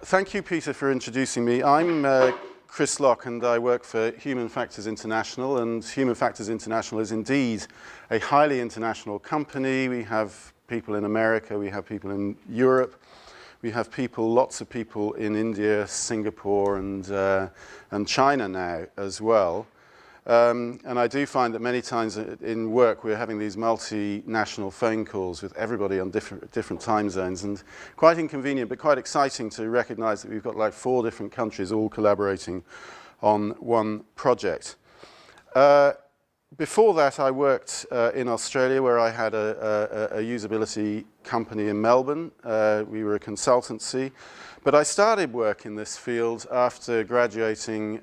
Thank you, Peter, for introducing me. I'm Chris Locke, and I work for Human Factors International, and Human Factors International is indeed a highly international company. We have people in America, we have people in Europe, we have people, lots of people in India, Singapore, and China now as well. And I do find that many times in work we're having these multinational phone calls with everybody on different time zones, and quite inconvenient but quite exciting to recognize that we've got like 4 different countries all collaborating on one project. Before that I worked in Australia, where I had a usability company in Melbourne. We were a consultancy. But I started work in this field after graduating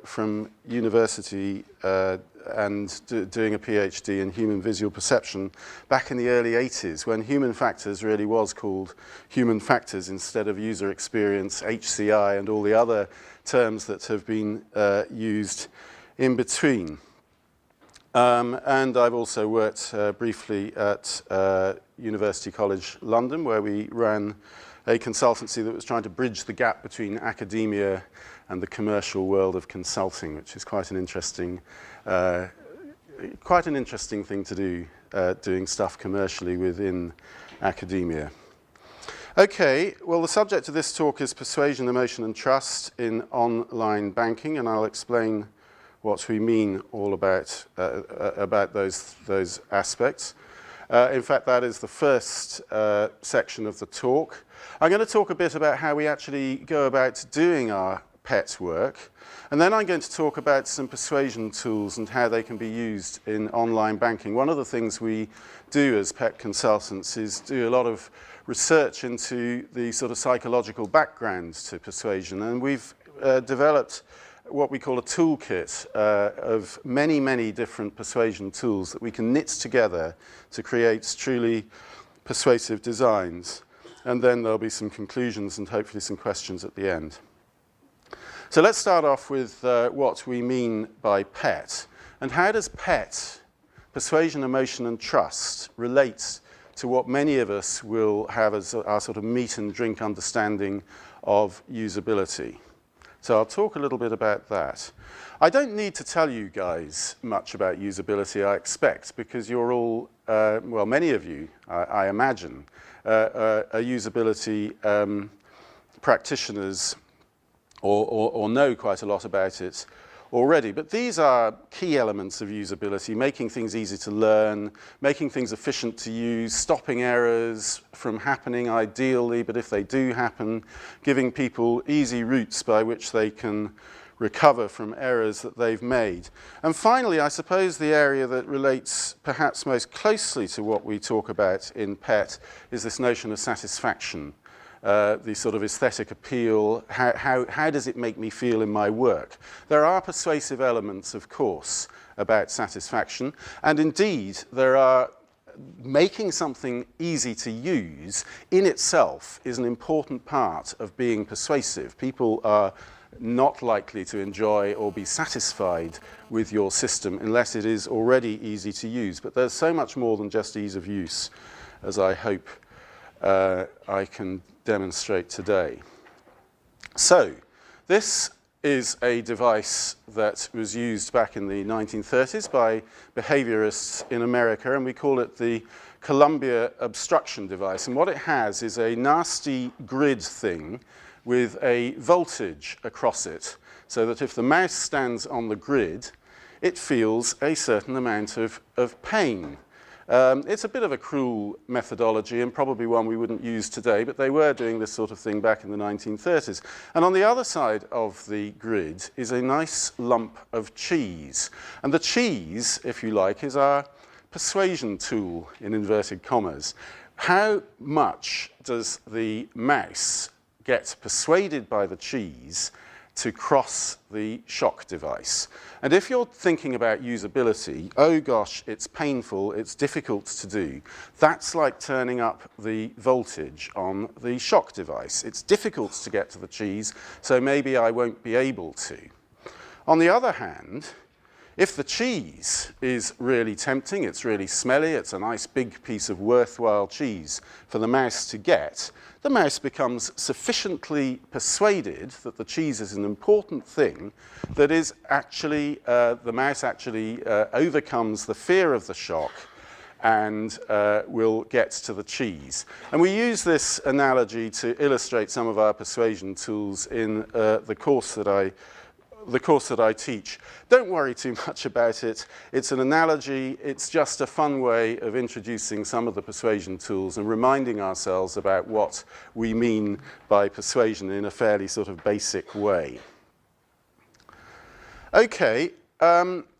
from university and doing a PhD in human visual perception back in the early 80s, when human factors really was called human factors instead of user experience, HCI, and all the other terms that have been used in between. And I've also worked briefly at University College London, where we ran a consultancy that was trying to bridge the gap between academia and the commercial world of consulting, which is quite an interesting thing to do, doing stuff commercially within academia. Okay, well, the subject of this talk is persuasion, emotion, and trust in online banking, and I'll explain what we mean all about those aspects. In fact, that is the first section of the talk. I'm going to talk a bit about how we actually go about doing our PET work, and then I'm going to talk about some persuasion tools and how they can be used in online banking. One of the things we do as PET consultants is do a lot of research into the sort of psychological backgrounds to persuasion, and we've developed what we call a toolkit of many, many different persuasion tools that we can knit together to create truly persuasive designs. And then there'll be some conclusions and hopefully some questions at the end. So let's start off with what we mean by PET. And how does PET, persuasion, emotion, and trust, relate to what many of us will have as our sort of meat and drink understanding of usability? So I'll talk a little bit about that. I don't need to tell you guys much about usability, I expect, because you're all, well, many of you, I imagine, are usability practitioners or know quite a lot about it already. But these are key elements of usability: making things easy to learn, making things efficient to use, stopping errors from happening ideally, but if they do happen, giving people easy routes by which they can recover from errors that they've made. And finally, I suppose the area that relates perhaps most closely to what we talk about in PET is this notion of satisfaction. The sort of aesthetic appeal, how does it make me feel in my work? There are persuasive elements, of course, about satisfaction, and indeed there are making something easy to use in itself is an important part of being persuasive. People are not likely to enjoy or be satisfied with your system unless it is already easy to use. But there's so much more than just ease of use, as I hope I can demonstrate today. So, this is a device that was used back in the 1930s by behaviorists in America, and we call it the Columbia obstruction device. And what it has is a nasty grid thing with a voltage across it, so that if the mouse stands on the grid, it feels a certain amount of pain. It's a bit of a cruel methodology and probably one we wouldn't use today, but they were doing this sort of thing back in the 1930s. And on the other side of the grid is a nice lump of cheese. And the cheese, if you like, is our persuasion tool, in inverted commas. How much does the mouse get persuaded by the cheese to cross the shock device? And if you're thinking about usability, oh gosh, it's painful, it's difficult to do, that's like turning up the voltage on the shock device. It's difficult to get to the cheese, so maybe I won't be able to. On the other hand, If the cheese is really tempting, it's really smelly, it's a nice big piece of worthwhile cheese for the mouse to get, the mouse becomes sufficiently persuaded that the cheese is an important thing that is actually, the mouse actually overcomes the fear of the shock and will get to the cheese. And we use this analogy to illustrate some of our persuasion tools in the course that I teach. Don't worry too much about it. It's an analogy. It's just a fun way of introducing some of the persuasion tools and reminding ourselves about what we mean by persuasion in a fairly sort of basic way. Okay,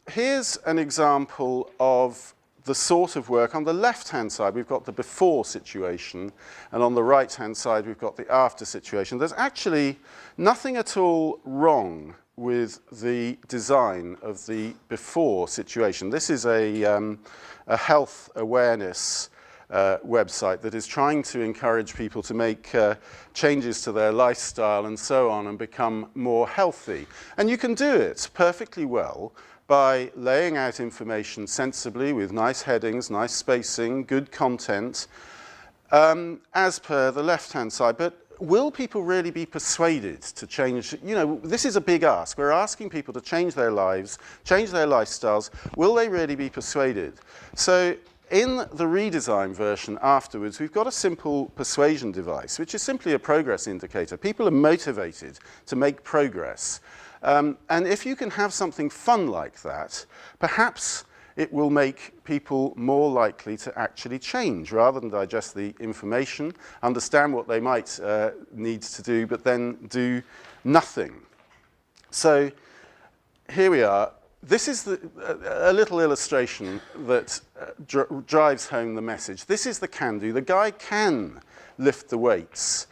here's an example of the sort of work. On the left-hand side, we've got the before situation, and on the right-hand side, we've got the after situation. There's actually nothing at all wrong with the design of the before situation. This is a health awareness website that is trying to encourage people to make changes to their lifestyle and so on and become more healthy. And you can do it perfectly well by laying out information sensibly with nice headings, nice spacing, good content, as per the left-hand side. But will people really be persuaded to change? You know, this is a big ask. We're asking people to change their lives, change their lifestyles. Will they really be persuaded? So in the redesign version afterwards, we've got a simple persuasion device, which is simply a progress indicator. People are motivated to make progress. And if you can have something fun like that, perhaps it will make people more likely to actually change rather than digest the information, understand what they might need to do, but then do nothing. So here we are. This is a little illustration that drives home the message. This is the can-do. The guy can lift the weights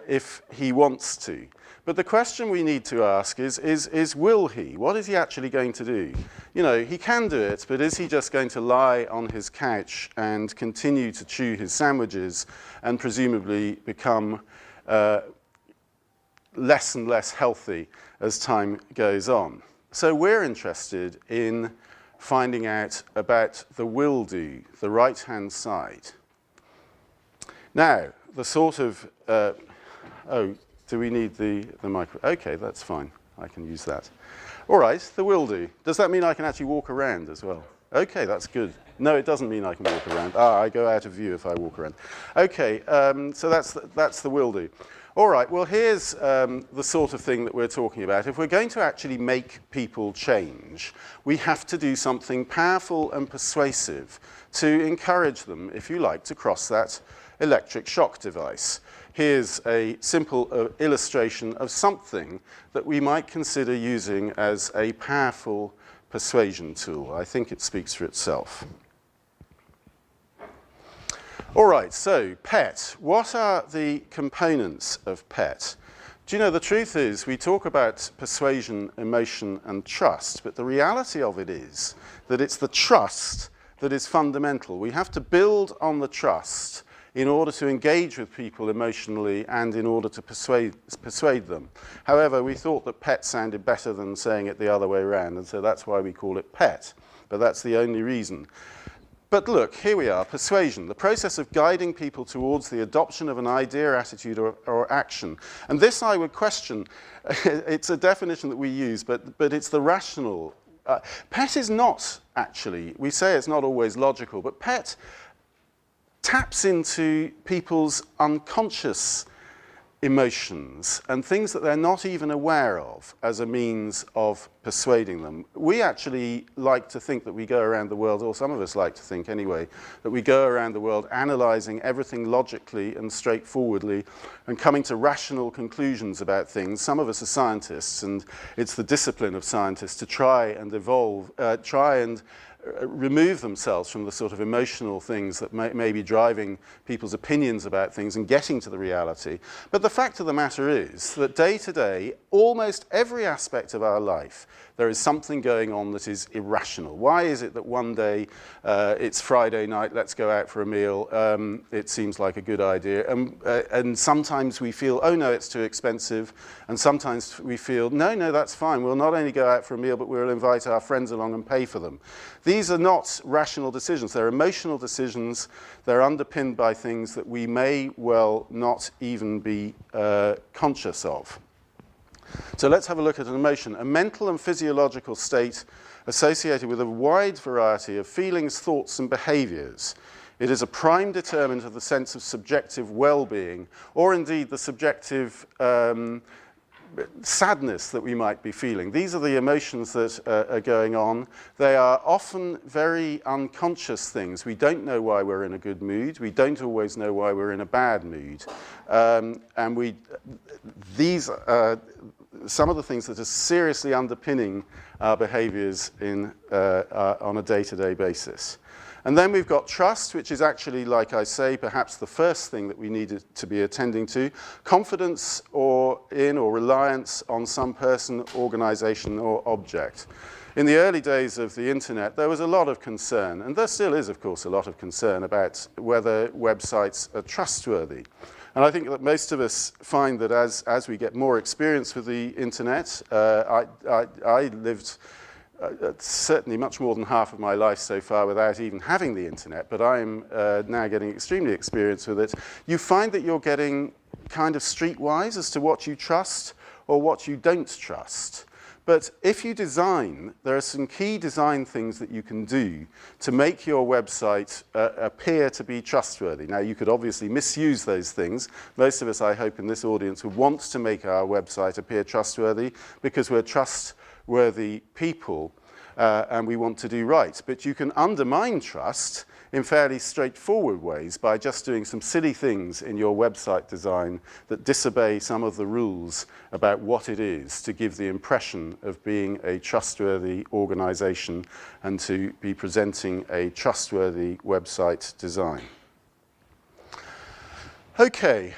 if he wants to. But the question we need to ask is will he? What is he actually going to do? You know, he can do it, but is he just going to lie on his couch and continue to chew his sandwiches and presumably become less and less healthy as time goes on? So we're interested in finding out about the will do, the right-hand side. Now, the sort of, do we need the micro? Okay, that's fine. I can use that. All right, the will do. Does that mean I can actually walk around as well? Okay, that's good. No, it doesn't mean I can walk around. I go out of view if I walk around. Okay, so that's the will do. All right, well, here's the sort of thing that we're talking about. If we're going to actually make people change, we have to do something powerful and persuasive to encourage them, if you like, to cross that electric shock device. Here's a simple illustration of something that we might consider using as a powerful persuasion tool. I think it speaks for itself. All right, so PET. What are the components of PET? Do you know, the truth is we talk about persuasion, emotion, and trust, but the reality of it is that it's the trust that is fundamental. We have to build on the trust in order to engage with people emotionally and in order to persuade them. However, we thought that PET sounded better than saying it the other way around, and so that's why we call it PET, but that's the only reason. But look, here we are, persuasion, the process of guiding people towards the adoption of an idea, attitude, or action. And this I would question. It's a definition that we use, but it's the rational. PET is not actually, we say it's not always logical, but PET taps into people's unconscious emotions and things that they're not even aware of as a means of persuading them. We actually like to think that we go around the world, or some of us like to think anyway, that we go around the world analysing everything logically and straightforwardly and coming to rational conclusions about things. Some of us are scientists, and it's the discipline of scientists to try and remove themselves from the sort of emotional things that may be driving people's opinions about things and getting to the reality. But the fact of the matter is that day to day, almost every aspect of our life, there is something going on that is irrational. Why is it that one day it's Friday night, let's go out for a meal, it seems like a good idea, and sometimes we feel, oh no, it's too expensive, and sometimes we feel, no, that's fine, we'll not only go out for a meal, but we'll invite our friends along and pay for them. These are not rational decisions, they're emotional decisions, they're underpinned by things that we may well not even be conscious of. So let's have a look at an emotion, a mental and physiological state associated with a wide variety of feelings, thoughts, and behaviors. It is a prime determinant of the sense of subjective well-being, or indeed the subjective sadness that we might be feeling. These are the emotions that are going on. They are often very unconscious things. We don't know why we're in a good mood. We don't always know why we're in a bad mood. These are some of the things that are seriously underpinning our behaviors on a day-to-day basis. And then we've got trust, which is actually, like I say, perhaps the first thing that we needed to be attending to. Confidence or reliance on some person, organization, or object. In the early days of the internet, there was a lot of concern, and there still is, of course, a lot of concern about whether websites are trustworthy. And I think that most of us find that as we get more experience with the internet, I lived certainly much more than half of my life so far without even having the internet, but I'm now getting extremely experienced with it. You find that you're getting kind of streetwise as to what you trust or what you don't trust. But if you design, there are some key design things that you can do to make your website appear to be trustworthy. Now, you could obviously misuse those things. Most of us, I hope, in this audience would want to make our website appear trustworthy because we're trustworthy people and we want to do right. But you can undermine trust in fairly straightforward ways by just doing some silly things in your website design that disobey some of the rules about what it is to give the impression of being a trustworthy organization and to be presenting a trustworthy website design. Okay,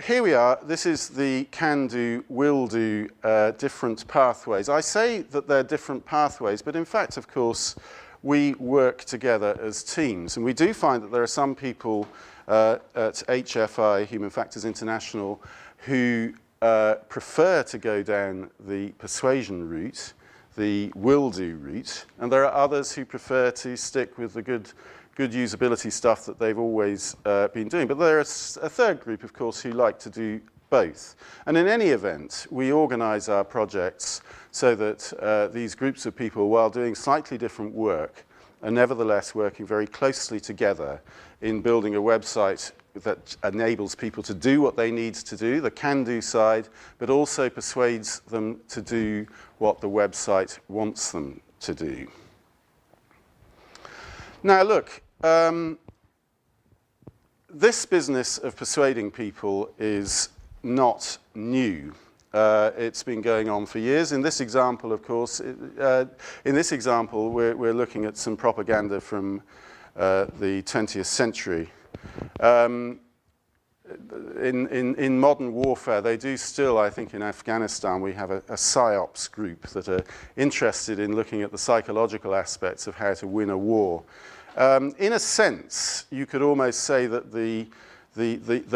here we are. This is the can-do, will-do different pathways. I say that they're different pathways, but in fact, of course, we work together as teams. And we do find that there are some people at HFI, Human Factors International, who prefer to go down the persuasion route, the will-do route, and there are others who prefer to stick with the good usability stuff that they've always been doing. But there is a third group, of course, who like to do both. And in any event, we organize our projects so that these groups of people, while doing slightly different work, are nevertheless working very closely together in building a website that enables people to do what they need to do, the can-do side, but also persuades them to do what the website wants them to do. Now look, this business of persuading people is not new. It's been going on for years. In this example, of course, we're looking at some propaganda from the 20th century. In modern warfare, they do still, I think in Afghanistan, we have a PSYOPs group that are interested in looking at the psychological aspects of how to win a war. In a sense, you could almost say that the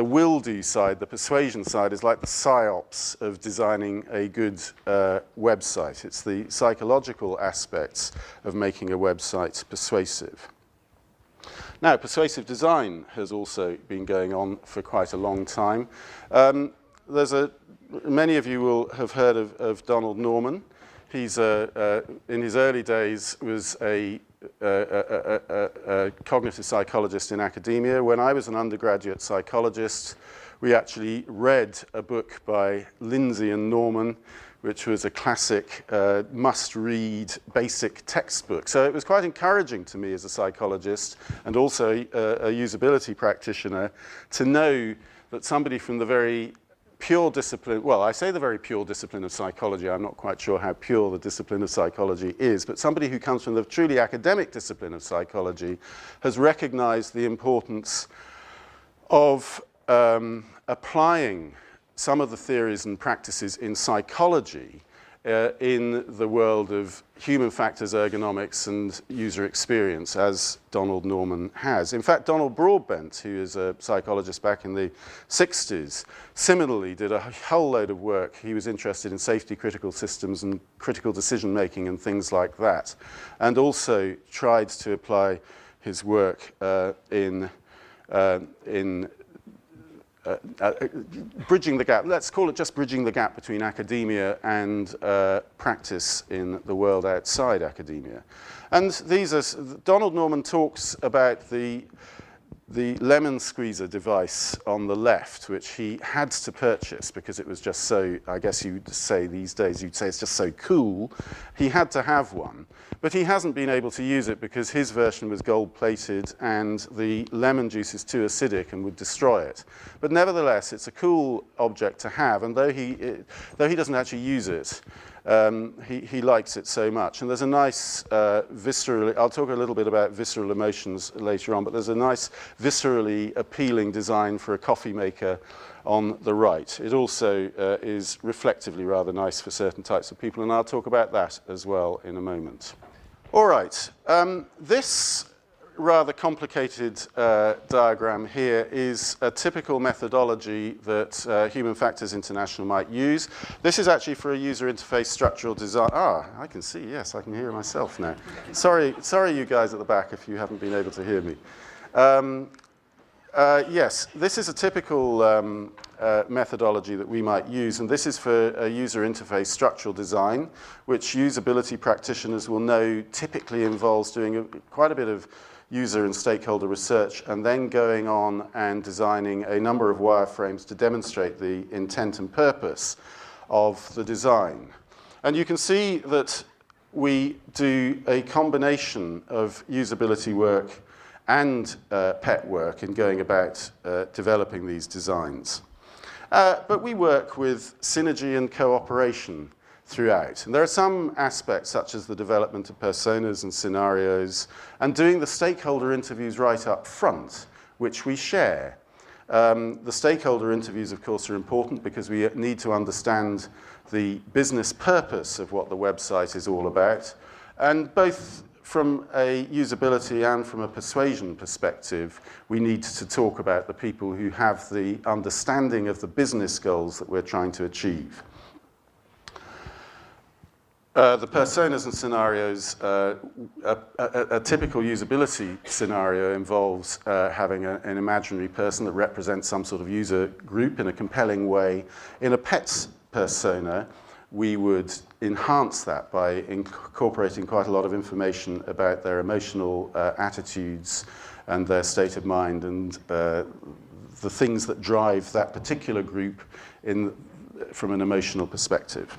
will-do side, the persuasion side, is like the PSYOPs of designing a good website. It's the psychological aspects of making a website persuasive. Now, persuasive design has also been going on for quite a long time. Many of you will have heard of Donald Norman. He's, in his early days, was a cognitive psychologist in academia. When I was an undergraduate psychologist, we actually read a book by Lindsay and Norman, which was a classic must-read basic textbook. So it was quite encouraging to me as a psychologist and also a usability practitioner to know that somebody from the very pure discipline, well, I say the very pure discipline of psychology. I'm not quite sure how pure the discipline of psychology is, but somebody who comes from the truly academic discipline of psychology has recognized the importance of applying some of the theories and practices in psychology in the world of human factors, ergonomics, and user experience, as Donald Norman has. In fact, Donald Broadbent, who is a psychologist back in the 60s, similarly did a whole load of work. He was interested in safety critical systems and critical decision-making and things like that, and also tried to apply his work in bridging the gap. Let's call it just bridging the gap between academia and practice in the world outside academia. And these are, Donald Norman talks about the lemon squeezer device on the left, which he had to purchase because it was just so, I guess you'd say these days, you'd say it's just so cool. He had to have one. But he hasn't been able to use it because his version was gold-plated and the lemon juice is too acidic and would destroy it. But nevertheless, it's a cool object to have, and though he doesn't actually use it, he likes it so much. And there's a nice viscerally, I'll talk a little bit about visceral emotions later on, but there's a nice viscerally appealing design for a coffee maker on the right. It also is reflectively rather nice for certain types of people, and I'll talk about that as well in a moment. All right, this rather complicated diagram here is a typical methodology that Human Factors International might use. This is actually for a user interface structural design. Ah, I can see, yes, I can hear myself now. Sorry you guys at the back if you haven't been able to hear me. Yes, this is a typical methodology that we might use, and this is for a user interface structural design, which usability practitioners will know typically involves doing quite a bit of user and stakeholder research and then going on and designing a number of wireframes to demonstrate the intent and purpose of the design. And you can see that we do a combination of usability work and PET work in going about developing these designs. But we work with synergy and cooperation throughout. And there are some aspects, such as the development of personas and scenarios, and doing the stakeholder interviews right up front, which we share. The stakeholder interviews, of course, are important because we need to understand the business purpose of what the website is all about. And both from a usability and from a persuasion perspective, we need to talk about the people who have the understanding of the business goals that we're trying to achieve. The personas and scenarios, a typical usability scenario involves having an imaginary person that represents some sort of user group in a compelling way. In a pets persona, we would enhance that by incorporating quite a lot of information about their emotional attitudes and their state of mind and the things that drive that particular group from an emotional perspective.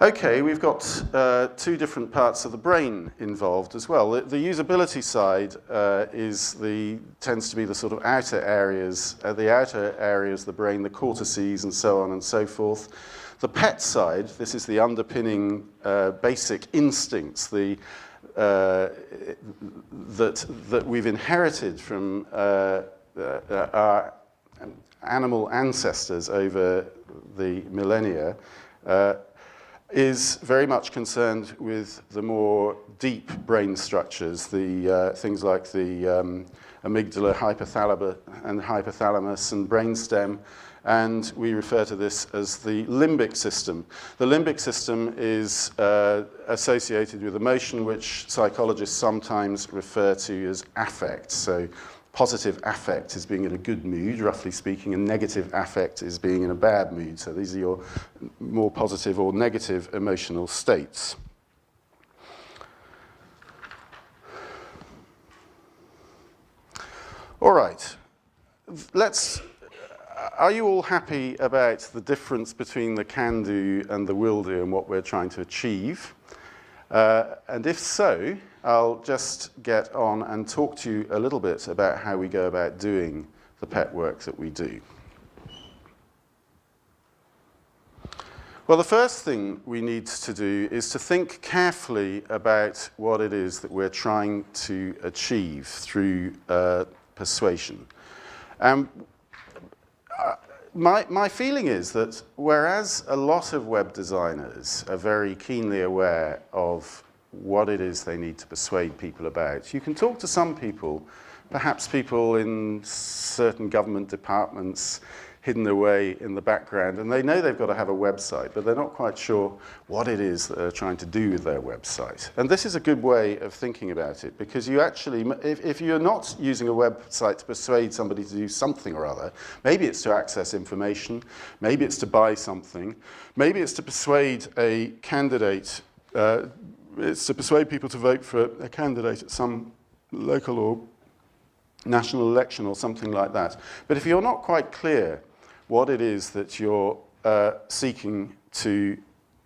Okay, we've got two different parts of the brain involved as well. The usability side tends to be the sort of outer areas, of the brain, the cortices and so on and so forth. The PET side, this is the underpinning basic instincts that we've inherited from our animal ancestors over the millennia, is very much concerned with the more deep brain structures, the things like the amygdala, hypothalamus and brainstem, and we refer to this as the limbic system. The limbic system is associated with emotion, which psychologists sometimes refer to as affect. So positive affect is being in a good mood, roughly speaking, and negative affect is being in a bad mood. So these are your more positive or negative emotional states. All right, are you all happy about the difference between the can do and the will do and what we're trying to achieve? And if so, I'll just get on and talk to you a little bit about how we go about doing the PET work that we do. Well, the first thing we need to do is to think carefully about what it is that we're trying to achieve through persuasion. My feeling is that whereas a lot of web designers are very keenly aware of what it is they need to persuade people about, you can talk to some people, perhaps people in certain government departments hidden away in the background, and they know they've got to have a website, but they're not quite sure what it is that they're trying to do with their website. And this is a good way of thinking about it, because you actually, if you're not using a website to persuade somebody to do something or other, maybe it's to access information, maybe it's to buy something, maybe it's to persuade a candidate, it's to persuade people to vote for a candidate at some local or national election or something like that. But if you're not quite clear what it is that you're seeking to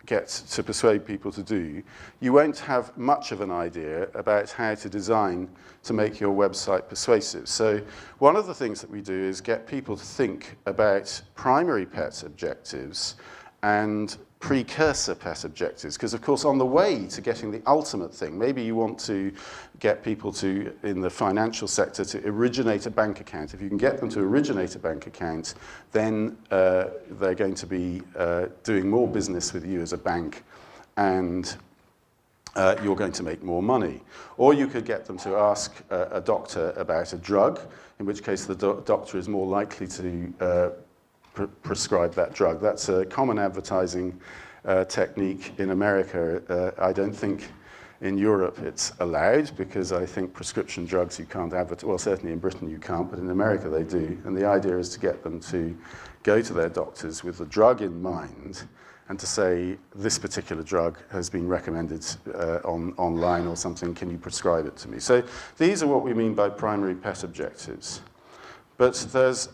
get to persuade people to do, you won't have much of an idea about how to design to make your website persuasive. So one of the things that we do is get people to think about primary pet objectives and precursor pet objectives, because of course on the way to getting the ultimate thing, maybe you want to get people to, in the financial sector, to originate a bank account. If you can get them to originate a bank account, then they're going to be doing more business with you as a bank, and you're going to make more money. Or you could get them to ask a doctor about a drug, in which case the doctor is more likely to prescribe that drug. That's a common advertising technique in America. I don't think in Europe it's allowed, because I think prescription drugs you can't advertise. Well, certainly in Britain you can't, but in America they do. And the idea is to get them to go to their doctors with the drug in mind and to say, this particular drug has been recommended online or something, can you prescribe it to me? So these are what we mean by primary pet objectives. But there's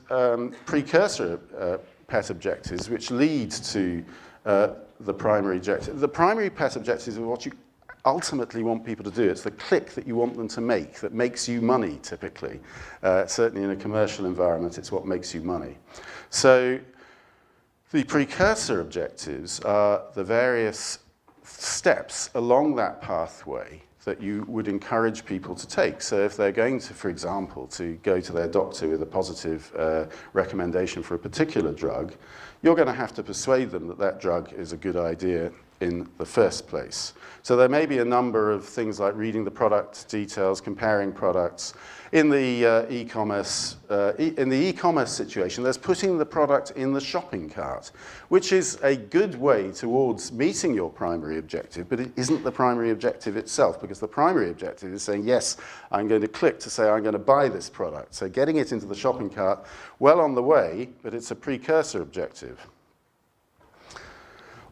precursor pet objectives which lead to the primary objective. The primary pet objectives are what you ultimately want people to do. It's the click that you want them to make that makes you money, typically. Certainly in a commercial environment, it's what makes you money. So the precursor objectives are the various steps along that pathway that you would encourage people to take. So if they're going to, for example, to go to their doctor with a positive recommendation for a particular drug, you're going to have to persuade them that that drug is a good idea in the first place. So there may be a number of things like reading the product details, comparing products. In the e-commerce situation, there's putting the product in the shopping cart, which is a good way towards meeting your primary objective, but it isn't the primary objective itself, because the primary objective is saying, yes, I'm going to click to say I'm going to buy this product. So getting it into the shopping cart, well on the way, but it's a precursor objective.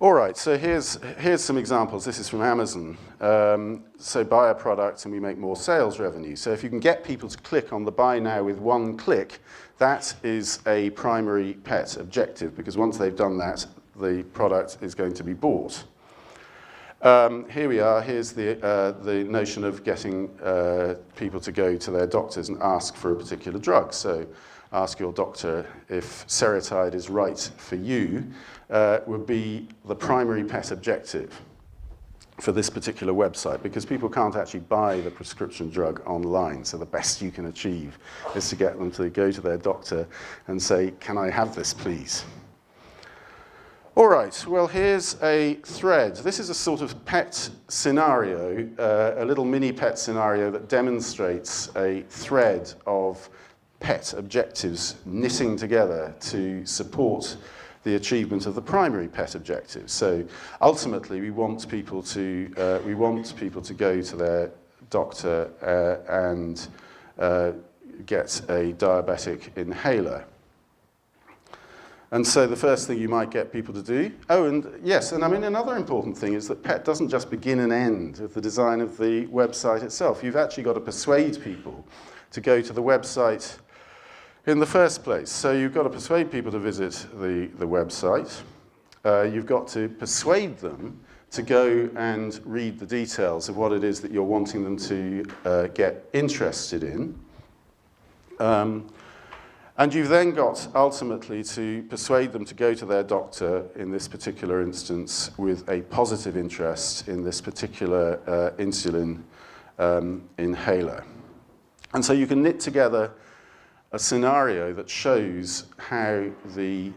All right, so here's some examples. This is from Amazon. So buy a product and we make more sales revenue. So if you can get people to click on the buy now with one click, that is a primary pet objective, because once they've done that, the product is going to be bought. Here we are. Here's the notion of getting people to go to their doctors and ask for a particular drug. So ask your doctor if Seretide is right for you, would be the primary pet objective for this particular website, because people can't actually buy the prescription drug online. So the best you can achieve is to get them to go to their doctor and say, can I have this, please? All right, well, here's a thread. This is a sort of pet scenario, a little mini pet scenario that demonstrates a thread of pet objectives knitting together to support the achievement of the primary pet objective. So ultimately, we want people to go to their doctor and get a diabetic inhaler. And so the first thing you might get people to do, oh, and yes, and I mean another important thing is that PET doesn't just begin and end with the design of the website itself. You've actually got to persuade people to go to the website in the first place. So you've got to persuade people to visit the website. You've got to persuade them to go and read the details of what it is that you're wanting them to get interested in. And you've then got, ultimately, to persuade them to go to their doctor, in this particular instance, with a positive interest in this particular insulin inhaler. And so you can knit together a scenario that shows how the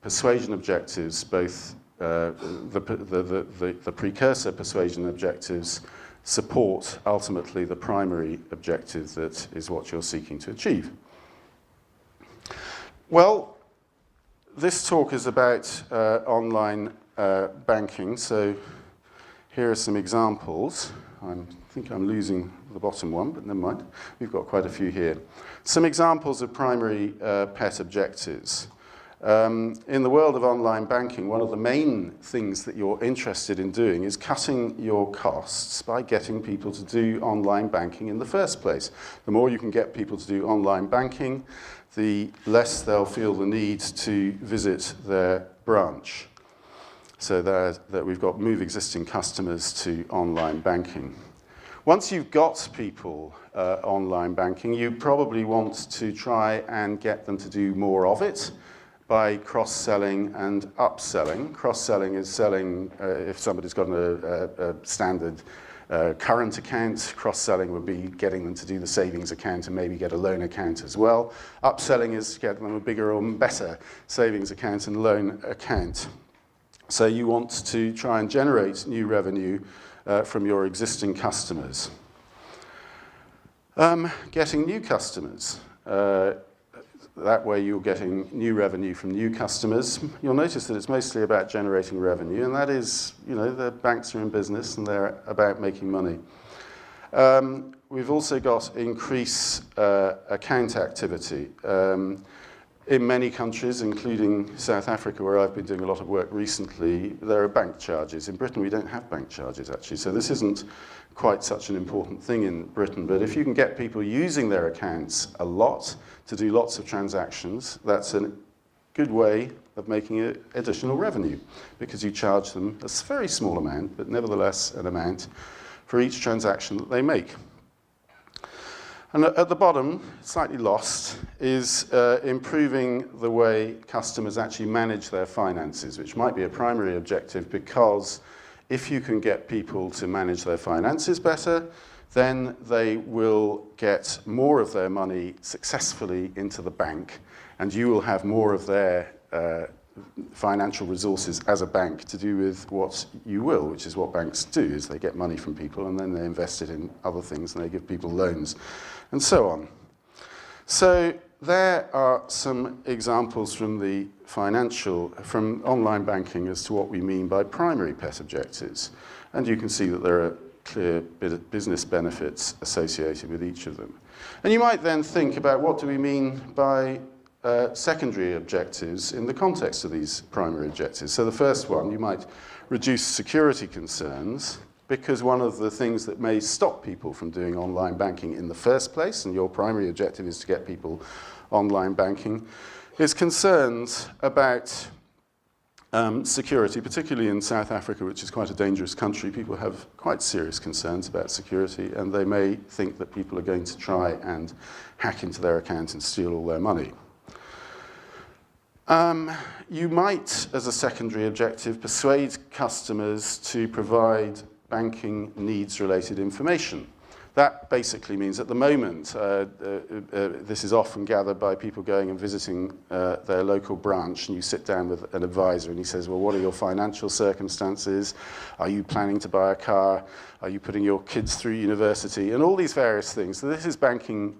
persuasion objectives, both the precursor persuasion objectives, support, ultimately, the primary objective that is what you're seeking to achieve. Well, this talk is about online banking, so here are some examples. I think I'm losing the bottom one, but never mind. We've got quite a few here. Some examples of primary pet objectives. In the world of online banking, one of the main things that you're interested in doing is cutting your costs by getting people to do online banking in the first place. The more you can get people to do online banking, the less they'll feel the need to visit their branch. So that we've got move existing customers to online banking. Once you've got people online banking, you probably want to try and get them to do more of it by cross-selling and upselling. Cross-selling is selling, if somebody's got a standard current account, cross-selling would be getting them to do the savings account and maybe get a loan account as well. Upselling is getting them a bigger or better savings account and loan account. So you want to try and generate new revenue from your existing customers. Getting new customers. That way you're getting new revenue from new customers. You'll notice that it's mostly about generating revenue, and that is, the banks are in business and they're about making money. We've also got increased account activity. In many countries, including South Africa, where I've been doing a lot of work recently, there are bank charges. In Britain, we don't have bank charges, actually, so this isn't quite such an important thing in Britain. But if you can get people using their accounts a lot to do lots of transactions, that's a good way of making additional revenue, because you charge them a very small amount, but nevertheless an amount, for each transaction that they make. And at the bottom, slightly lost, is improving the way customers actually manage their finances, which might be a primary objective, because if you can get people to manage their finances better, then they will get more of their money successfully into the bank, and you will have more of their financial resources as a bank to do with what you will, which is what banks do, is they get money from people and then they invest it in other things and they give people loans and so on. So there are some examples from from online banking as to what we mean by primary pet objectives. And you can see that there are clear business benefits associated with each of them. And you might then think about, what do we mean by secondary objectives in the context of these primary objectives? So the first one, you might reduce security concerns, because one of the things that may stop people from doing online banking in the first place, and your primary objective is to get people online banking, is concerns about security, particularly in South Africa, which is quite a dangerous country. People have quite serious concerns about security, and they may think that people are going to try and hack into their account and steal all their money. You might, as a secondary objective, persuade customers to provide banking needs-related information. That basically means, at the moment, this is often gathered by people going and visiting their local branch, and you sit down with an advisor and he says, well, what are your financial circumstances? Are you planning to buy a car? Are you putting your kids through university? And all these various things. So this is banking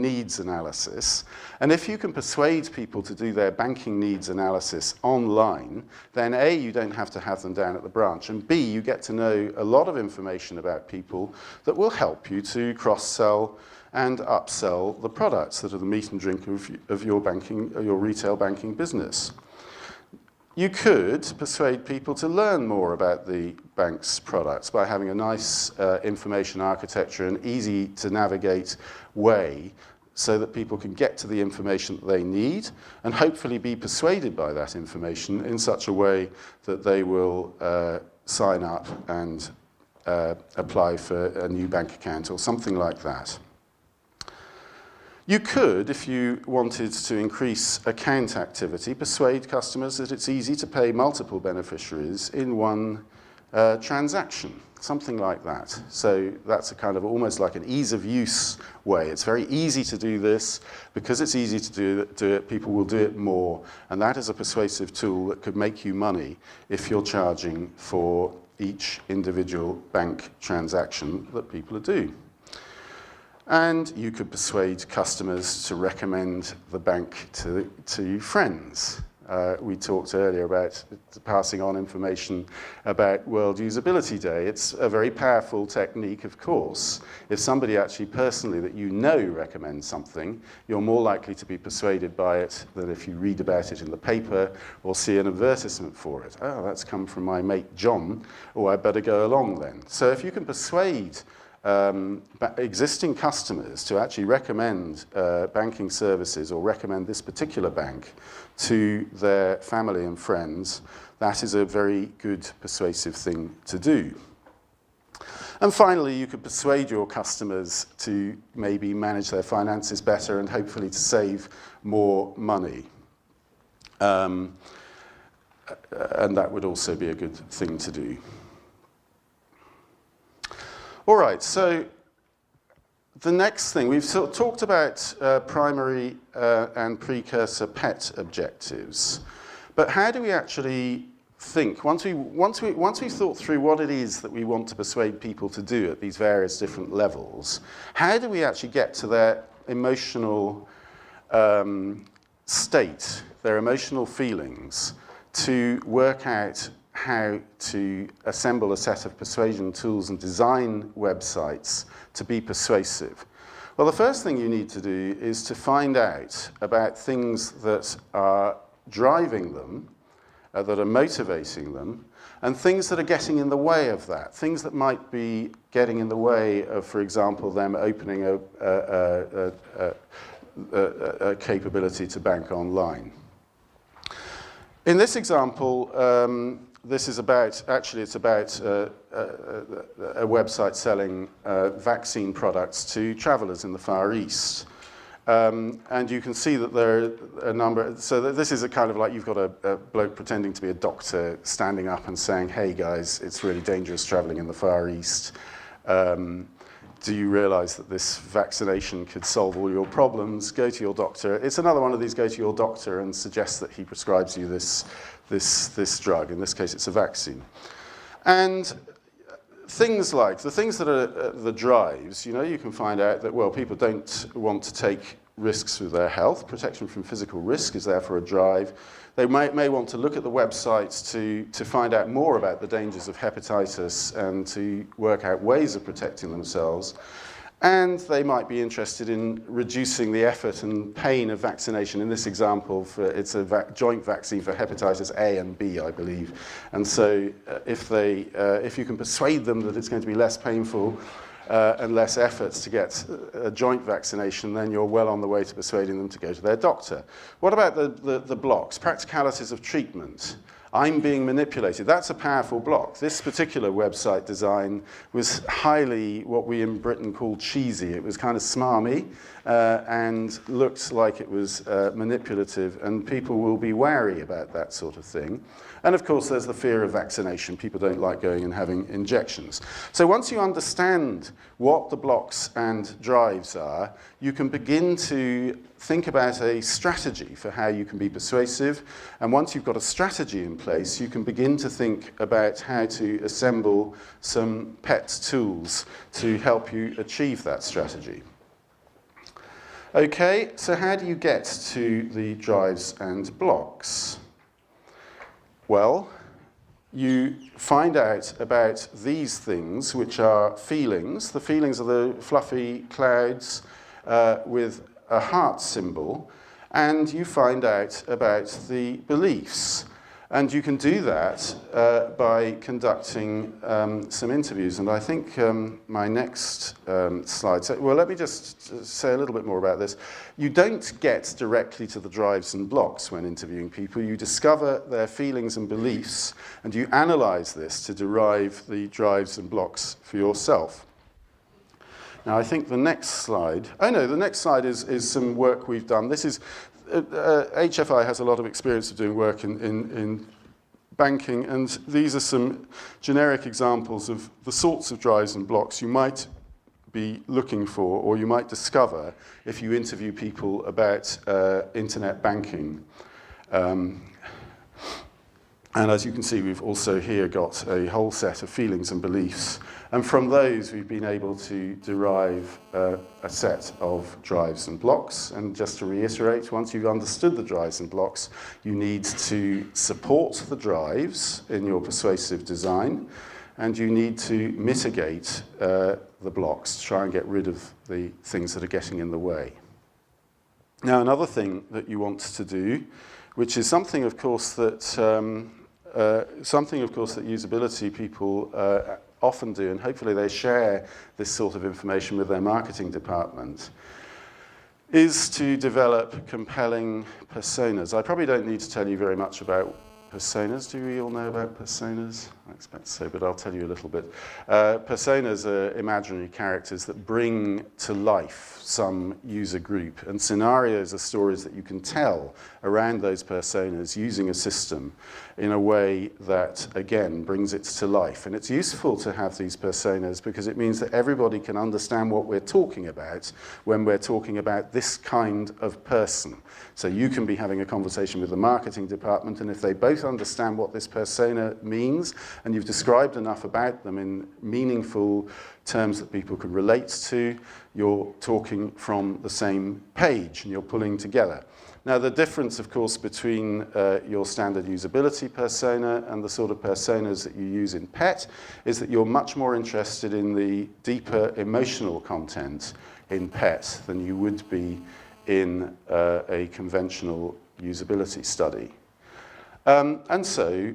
needs analysis. And if you can persuade people to do their banking needs analysis online, then A, you don't have to have them down at the branch, and B, you get to know a lot of information about people that will help you to cross-sell and upsell the products that are the meat and drink of your retail banking business. You could persuade people to learn more about the bank's products by having a nice information architecture, an easy to navigate way, so that people can get to the information that they need and hopefully be persuaded by that information in such a way that they will sign up and apply for a new bank account or something like that. You could, if you wanted to increase account activity, persuade customers that it's easy to pay multiple beneficiaries in one transaction, something like that. So that's a kind of almost like an ease of use way. It's very easy to do this. Because it's easy to do it, people will do it more. And that is a persuasive tool that could make you money if you're charging for each individual bank transaction that people do. And you could persuade customers to recommend the bank to friends. We talked earlier about passing on information about World Usability Day. It's a very powerful technique, of course. If somebody actually personally that you know recommends something, you're more likely to be persuaded by it than if you read about it in the paper or see an advertisement for it. Oh, that's come from my mate John. Oh, I better go along then. So if you can persuade existing customers to actually recommend banking services or recommend this particular bank to their family and friends, that is a very good persuasive thing to do. And finally, you could persuade your customers to maybe manage their finances better and hopefully to save more money. And that would also be a good thing to do. All right, so the next thing, we've sort of talked about primary and precursor pet objectives. But how do we actually think, once we've thought through what it is that we want to persuade people to do at these various different levels, how do we actually get to their emotional state, their emotional feelings, to work out how to assemble a set of persuasion tools and design websites to be persuasive? Well, the first thing you need to do is to find out about things that are driving them, that are motivating them, and things that are getting in the way of that, things that might be getting in the way of, for example, them opening a capability to bank online. In this example, this is about, actually it's about a website selling vaccine products to travelers in the Far East. And you can see that there are a number, so this is a kind of like you've got a bloke pretending to be a doctor standing up and saying, hey guys, it's really dangerous traveling in the Far East. Do you realize that this vaccination could solve all your problems? Go to your doctor. It's another one of these, go to your doctor and suggest that he prescribes you this drug. In this case, it's a vaccine. And things like, the things that are the drives, you know, you can find out that, well, people don't want to take risks with their health. Protection from physical risk is therefore a drive. They may want to look at the websites to find out more about the dangers of hepatitis and to work out ways of protecting themselves. And they might be interested in reducing the effort and pain of vaccination. In this example, it's a joint vaccine for hepatitis A and B, I believe. And so if you can persuade them that it's going to be less painful and less efforts to get a joint vaccination, then you're well on the way to persuading them to go to their doctor. What about the blocks? Practicalities of treatment. I'm being manipulated. That's a powerful block. This particular website design was highly what we in Britain call cheesy. It was kind of smarmy and looked like it was manipulative, and people will be wary about that sort of thing. And of course, there's the fear of vaccination. People don't like going and having injections. So once you understand what the blocks and drives are, you can begin to think about a strategy for how you can be persuasive. And once you've got a strategy in place, you can begin to think about how to assemble some pet tools to help you achieve that strategy. Okay, so how do you get to the drives and blocks? Well, you find out about these things, which are feelings. The feelings are the fluffy clouds with a heart symbol, and you find out about the beliefs. And you can do that by conducting some interviews. And I think my next slide, well, let me just say a little bit more about this. You don't get directly to the drives and blocks when interviewing people. You discover their feelings and beliefs, and you analyze this to derive the drives and blocks for yourself. Now, I think the next slide, the next slide is some work we've done. This is, HFI has a lot of experience of doing work in banking, and these are some generic examples of the sorts of drives and blocks you might be looking for, or you might discover if you interview people about internet banking. And as you can see, we've also here got a whole set of feelings and beliefs. And from those, we've been able to derive a set of drives and blocks. And just to reiterate, once you've understood the drives and blocks, you need to support the drives in your persuasive design, and you need to mitigate the blocks to try and get rid of the things that are getting in the way. Now, another thing that you want to do, which is something, of course, that usability people often do, and hopefully they share this sort of information with their marketing department, is to develop compelling personas. I probably don't need to tell you very much about personas. Do we all know about personas? I expect so, but I'll tell you a little bit. Personas are imaginary characters that bring to life some user group, and scenarios are stories that you can tell around those personas using a system in a way that, again, brings it to life. And it's useful to have these personas because it means that everybody can understand what we're talking about when we're talking about this kind of person. So you can be having a conversation with the marketing department, and if they both understand what this persona means, and you've described enough about them in meaningful terms that people can relate to, you're talking from the same page and you're pulling together. Now, the difference, of course, between your standard usability persona and the sort of personas that you use in PET is that you're much more interested in the deeper emotional content in PET than you would be in a conventional usability study. And so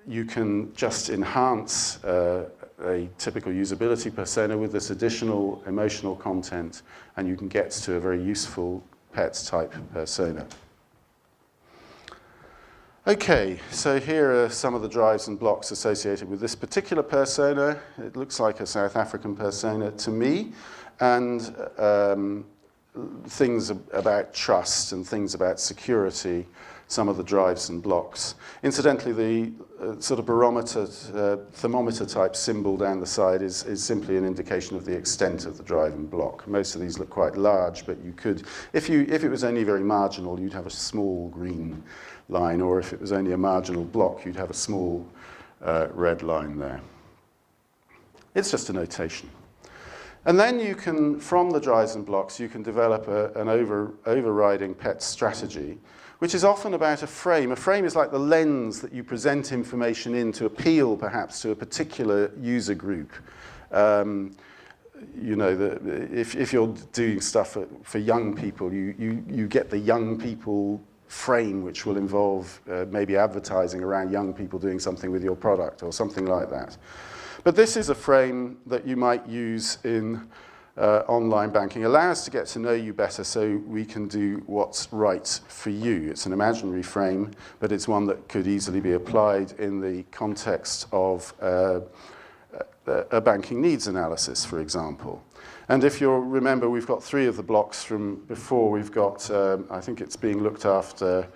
you can just enhance a typical usability persona with this additional emotional content, and you can get to a very useful PET-type persona. Okay, so here are some of the drives and blocks associated with this particular persona. It looks like a South African persona to me, and things about trust and things about security, some of the drives and blocks. Incidentally, the sort of barometer, thermometer type symbol down the side is simply an indication of the extent of the drive and block. Most of these look quite large, but you could, if it was only very marginal, you'd have a small green line, or if it was only a marginal block, you'd have a small red line there. It's just a notation. And then you can, from the drives and blocks, you can develop an overriding PET strategy, which is often about a frame. A frame is like the lens that you present information in to appeal, perhaps, to a particular user group. You know, if you're doing stuff for young people, you get the young people frame, which will involve maybe advertising around young people doing something with your product or something like that. But this is a frame that you might use in online banking. Allow us to get to know you better so we can do what's right for you. It's an imaginary frame, but it's one that could easily be applied in the context of a banking needs analysis, for example. And if you'll remember, we've got three of the blocks from before. We've got, I think it's being looked after,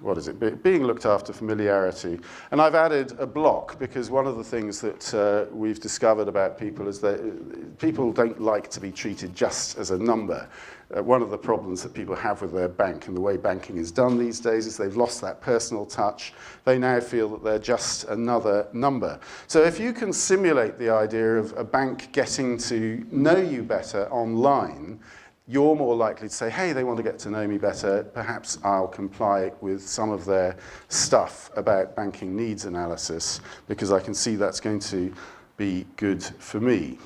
what is it? Being looked after familiarity. And I've added a block because one of the things that we've discovered about people is that people don't like to be treated just as a number. One of the problems that people have with their bank and the way banking is done these days is they've lost that personal touch. They now feel that they're just another number. So if you can simulate the idea of a bank getting to know you better online, you're more likely to say, hey, they want to get to know me better, perhaps I'll comply with some of their stuff about banking needs analysis because I can see that's going to be good for me.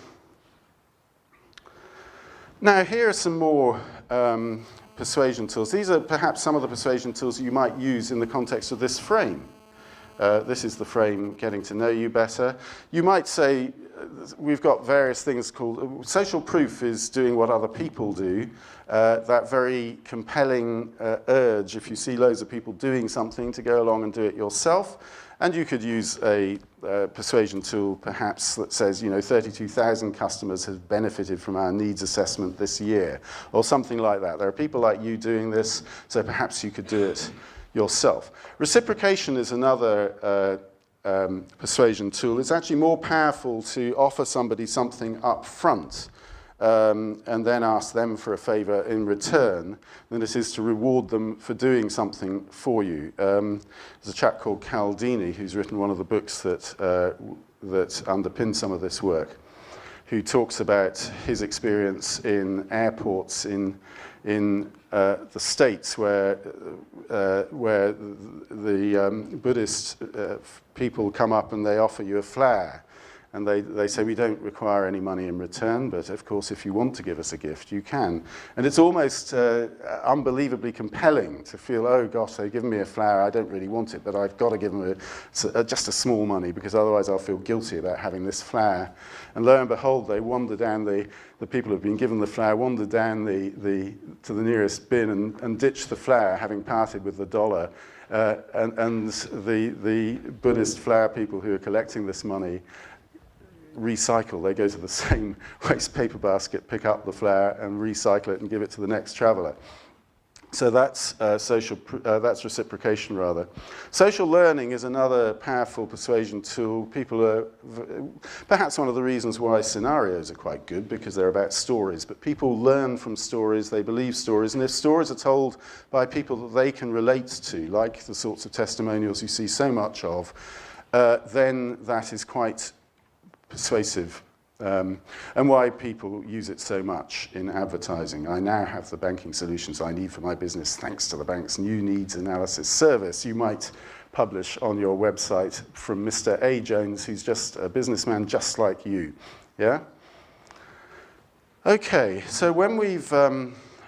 Now, here are some more persuasion tools. These are perhaps some of the persuasion tools you might use in the context of this frame. This is the frame, getting to know you better. You might say, we've got various things called, social proof is doing what other people do. That very compelling urge, if you see loads of people doing something, to go along and do it yourself. And you could use a persuasion tool, perhaps, that says, 32,000 customers have benefited from our needs assessment this year, or something like that. There are people like you doing this, so perhaps you could do it yourself. Reciprocation is another persuasion tool. It's actually more powerful to offer somebody something up front and then ask them for a favor in return than it is to reward them for doing something for you. There's a chap called Caldini who's written one of the books that underpins some of this work, who talks about his experience in airports in the States where the Buddhist people come up and they offer you a flower. And they say, we don't require any money in return, but of course, if you want to give us a gift, you can. And it's almost unbelievably compelling to feel, oh gosh, they've given me a flower, I don't really want it, but I've got to give them just a small money, because otherwise I'll feel guilty about having this flower. And lo and behold, they wander down, the people who've been given the flower, wander down to the nearest bin and ditch the flower, having parted with the dollar. And the Buddhist flower people who are collecting this money recycle. They go to the same waste paper basket, pick up the flower and recycle it and give it to the next traveller. So that's that's reciprocation, rather. Social learning is another powerful persuasion tool. People are, perhaps one of the reasons why scenarios are quite good, because they're about stories, but people learn from stories, they believe stories, and if stories are told by people that they can relate to, like the sorts of testimonials you see so much of, then that is quite persuasive, and why people use it so much in advertising. I now have the banking solutions I need for my business thanks to the bank's new needs analysis service. You might publish on your website from Mr. A. Jones, who's just a businessman just like you. Yeah? Okay, so when we've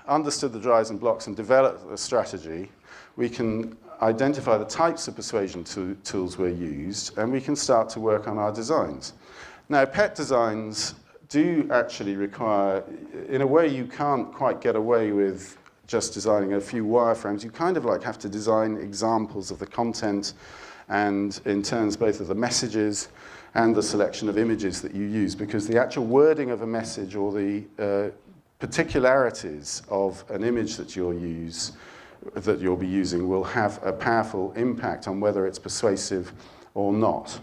understood the drives and blocks and developed a strategy, we can identify the types of persuasion tools we're used, and we can start to work on our designs. Now, pet designs do actually require, in a way you can't quite get away with just designing a few wireframes. You kind of like have to design examples of the content, and in terms both of the messages and the selection of images that you use, because the actual wording of a message or the particularities of an image that you'll be using will have a powerful impact on whether it's persuasive or not.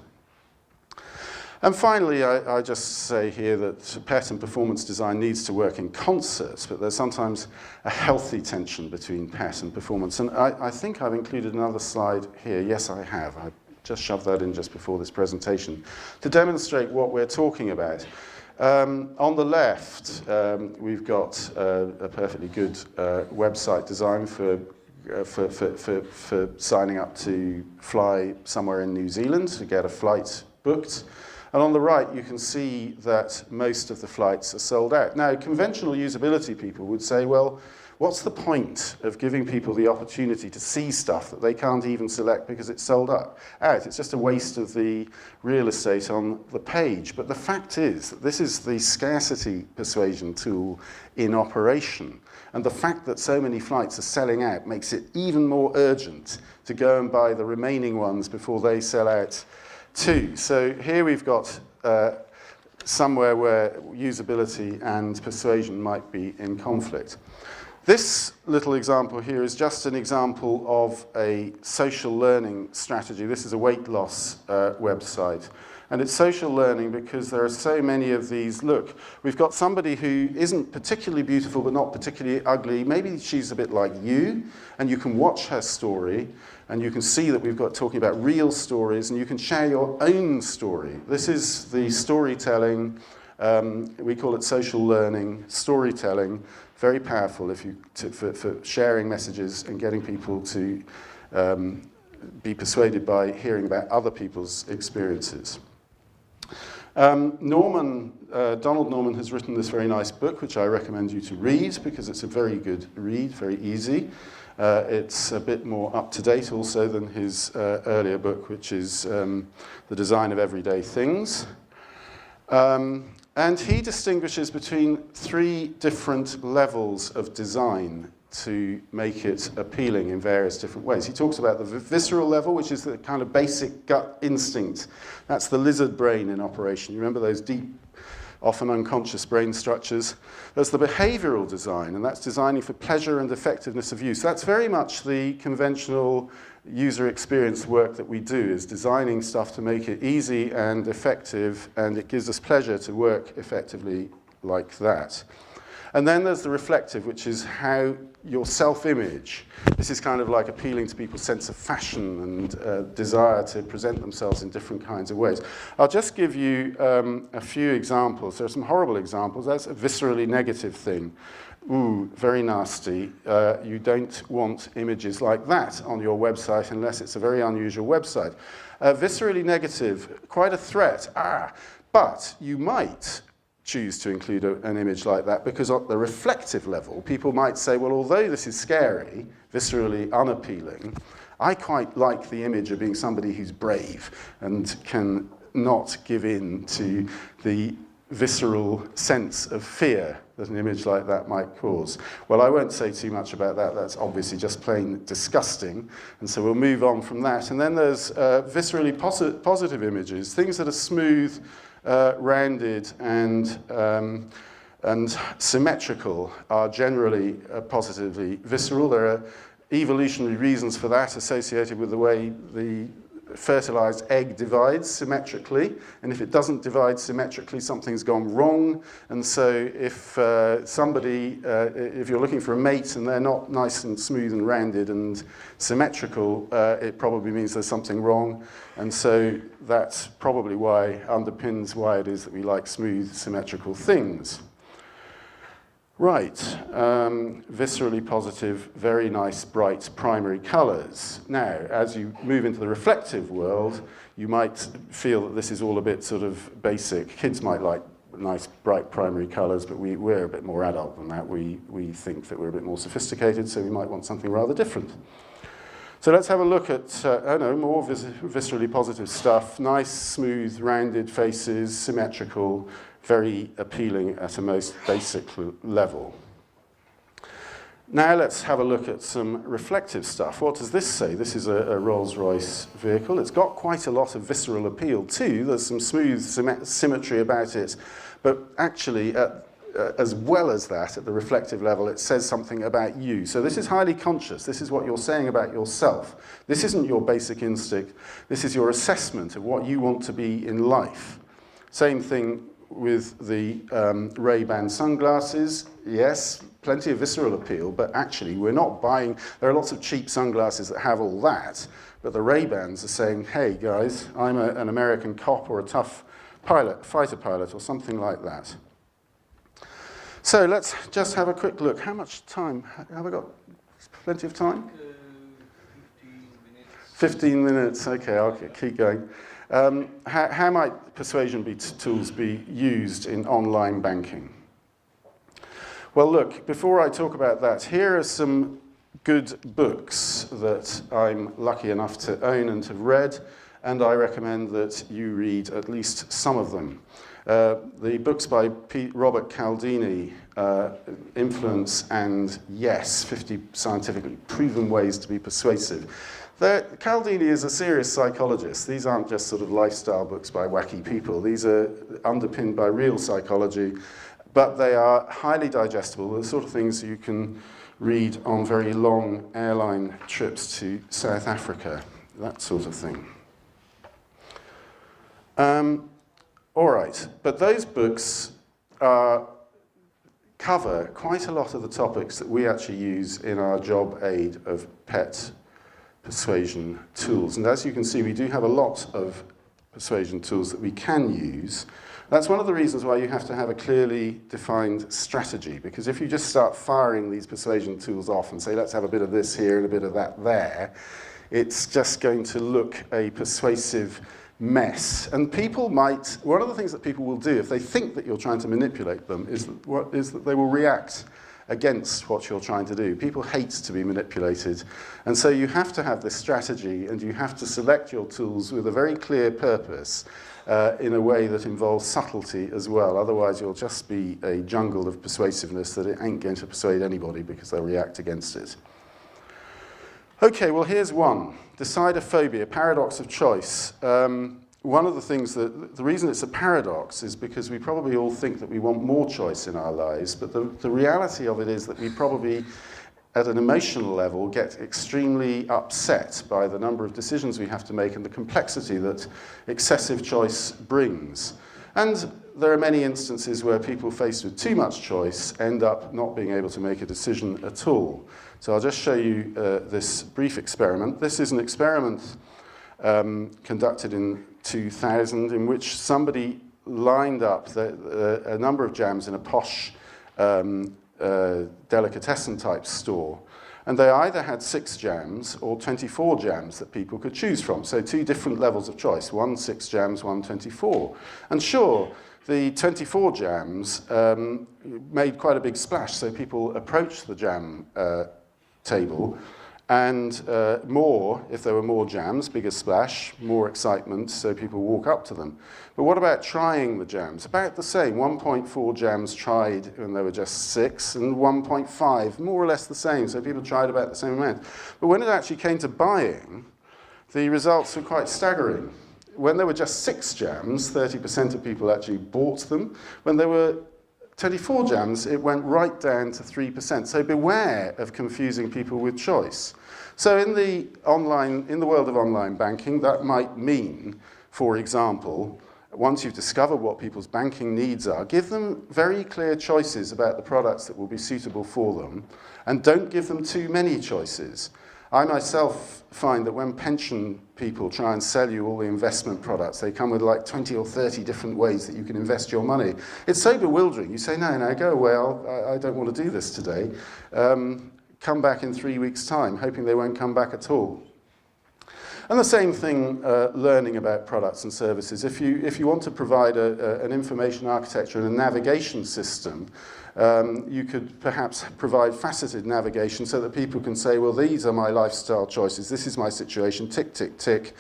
And finally, I just say here that pet and performance design needs to work in concert, but there's sometimes a healthy tension between pet and performance. And I think I've included another slide here. Yes, I have. I just shoved that in just before this presentation to demonstrate what we're talking about. On the left, we've got a perfectly good website design for signing up to fly somewhere in New Zealand to get a flight booked. And on the right, you can see that most of the flights are sold out. Now, conventional usability people would say, well, what's the point of giving people the opportunity to see stuff that they can't even select because it's sold out? It's just a waste of the real estate on the page. But the fact is that this is the scarcity persuasion tool in operation. And the fact that so many flights are selling out makes it even more urgent to go and buy the remaining ones before they sell out too. So here we've got somewhere where usability and persuasion might be in conflict. This little example here is just an example of a social learning strategy. This is a weight loss website. And it's social learning because there are so many of these. Look, we've got somebody who isn't particularly beautiful but not particularly ugly. Maybe she's a bit like you, and you can watch her story, and you can see that we've got talking about real stories, and you can share your own story. This is the storytelling. We call it social learning, storytelling. Very powerful for sharing messages and getting people to be persuaded by hearing about other people's experiences. Donald Norman has written this very nice book, which I recommend you to read because it's a very good read, very easy. It's a bit more up-to-date also than his earlier book, which is The Design of Everyday Things. And he distinguishes between 3 different levels of design to make it appealing in various different ways. He talks about the visceral level, which is the kind of basic gut instinct. That's the lizard brain in operation. You remember those deep, often unconscious brain structures? There's the behavioral design, and that's designing for pleasure and effectiveness of use. That's very much the conventional user experience work that we do, is designing stuff to make it easy and effective, and it gives us pleasure to work effectively like that. And then there's the reflective, which is how your self-image, this is kind of like appealing to people's sense of fashion and desire to present themselves in different kinds of ways. I'll just give you a few examples. There are some horrible examples. That's a viscerally negative thing. Ooh, very nasty. You don't want images like that on your website unless it's a very unusual website. Viscerally negative, quite a threat. But you might choose to include an image like that because at the reflective level, people might say, well, although this is scary, viscerally unappealing, I quite like the image of being somebody who's brave and can not give in to the visceral sense of fear that an image like that might cause. Well, I won't say too much about that. That's obviously just plain disgusting. And so we'll move on from that. And then there's viscerally positive images, things that are smooth, rounded, and symmetrical are generally positively visceral. There are evolutionary reasons for that associated with the way the fertilized egg divides symmetrically, and if it doesn't divide symmetrically, something's gone wrong. And so if if you're looking for a mate and they're not nice and smooth and rounded and symmetrical, it probably means there's something wrong. And so that's probably underpins why it is that we like smooth, symmetrical things. Right, viscerally positive, very nice, bright primary colours. Now, as you move into the reflective world, you might feel that this is all a bit sort of basic. Kids might like nice, bright primary colours, but we're a bit more adult than that. We think that we're a bit more sophisticated, so we might want something rather different. So let's have a look at, more viscerally positive stuff. Nice, smooth, rounded faces, symmetrical, very appealing at a most basic level. Now let's have a look at some reflective stuff. What does this say? This is a Rolls-Royce vehicle. It's got quite a lot of visceral appeal too. There's some smooth symmetry about it, but actually as well as that, at the reflective level, it says something about you. So this is highly conscious. This is what you're saying about yourself. This isn't your basic instinct. This is your assessment of what you want to be in life. Same thing with the Ray-Ban sunglasses. Yes, plenty of visceral appeal, but actually we're not buying, there are lots of cheap sunglasses that have all that, but the Ray-Bans are saying, hey guys, I'm an American cop or a tough pilot, fighter pilot or something like that. So let's just have a quick look. How much time? Have I got plenty of time? 15 minutes, okay, I'll keep going. How might persuasion tools be used in online banking? Well, look, before I talk about that, here are some good books that I'm lucky enough to own and have read, and I recommend that you read at least some of them. The books by Robert Cialdini, Influence and Yes, 50 Scientifically Proven Ways to be Persuasive. Cialdini is a serious psychologist. These aren't just sort of lifestyle books by wacky people. These are underpinned by real psychology, but they are highly digestible. They're the sort of things you can read on very long airline trips to South Africa, that sort of thing. All right, but those books cover quite a lot of the topics that we actually use in our job aid of PET persuasion tools. And as you can see, we do have a lot of persuasion tools that we can use. That's one of the reasons why you have to have a clearly defined strategy, because if you just start firing these persuasion tools off and say, let's have a bit of this here and a bit of that there, it's just going to look a persuasive mess. And people might, one of the things that people will do if they think that you're trying to manipulate them is that they will react against what you're trying to do. People hate to be manipulated. And so you have to have this strategy, and you have to select your tools with a very clear purpose in a way that involves subtlety as well. Otherwise, you'll just be a jungle of persuasiveness that it ain't going to persuade anybody because they'll react against it. Okay, well, here's one. Decidophobia, paradox of choice. One of the things the reason it's a paradox is because we probably all think that we want more choice in our lives, but the reality of it is that we probably, at an emotional level, get extremely upset by the number of decisions we have to make and the complexity that excessive choice brings. And there are many instances where people faced with too much choice end up not being able to make a decision at all. So I'll just show you this brief experiment. This is an experiment conducted in 2000 in which somebody lined up a number of jams in a posh delicatessen type store, and they either had 6 jams or 24 jams that people could choose from. So 2 different levels of choice, one 6 jams, one 24. And sure, the 24 jams made quite a big splash, so people approached the jam table, and more, if there were more jams, bigger splash, more excitement, so people walk up to them. But what about trying the jams? About the same, 1.4 jams tried when there were just 6, and 1.5, more or less the same, so people tried about the same amount. But when it actually came to buying, the results were quite staggering. When there were just 6 jams, 30% of people actually bought them. When there were 24 jams, it went right down to 3%. So beware of confusing people with choice. So in the world of online banking, that might mean, for example, once you've discovered what people's banking needs are, give them very clear choices about the products that will be suitable for them, and don't give them too many choices. I myself find that when pension people try and sell you all the investment products, they come with like 20 or 30 different ways that you can invest your money. It's so bewildering. You say, no, go away, I don't want to do this today. Come back in 3 weeks' time, hoping they won't come back at all. And the same thing, learning about products and services. If you want to provide an information architecture and a navigation system, you could perhaps provide faceted navigation so that people can say, well, these are my lifestyle choices, this is my situation, tick, tick, tick,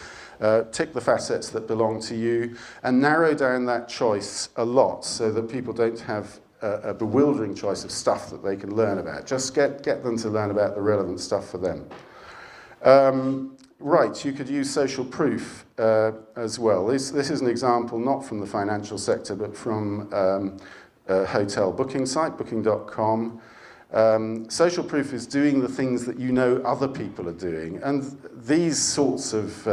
tick the facets that belong to you, and narrow down that choice a lot so that people don't have a bewildering choice of stuff that they can learn about. Just get them to learn about the relevant stuff for them. Right, you could use social proof as well. This is an example not from the financial sector, but from a hotel booking site, booking.com. Social proof is doing the things that you know other people are doing, and these sorts of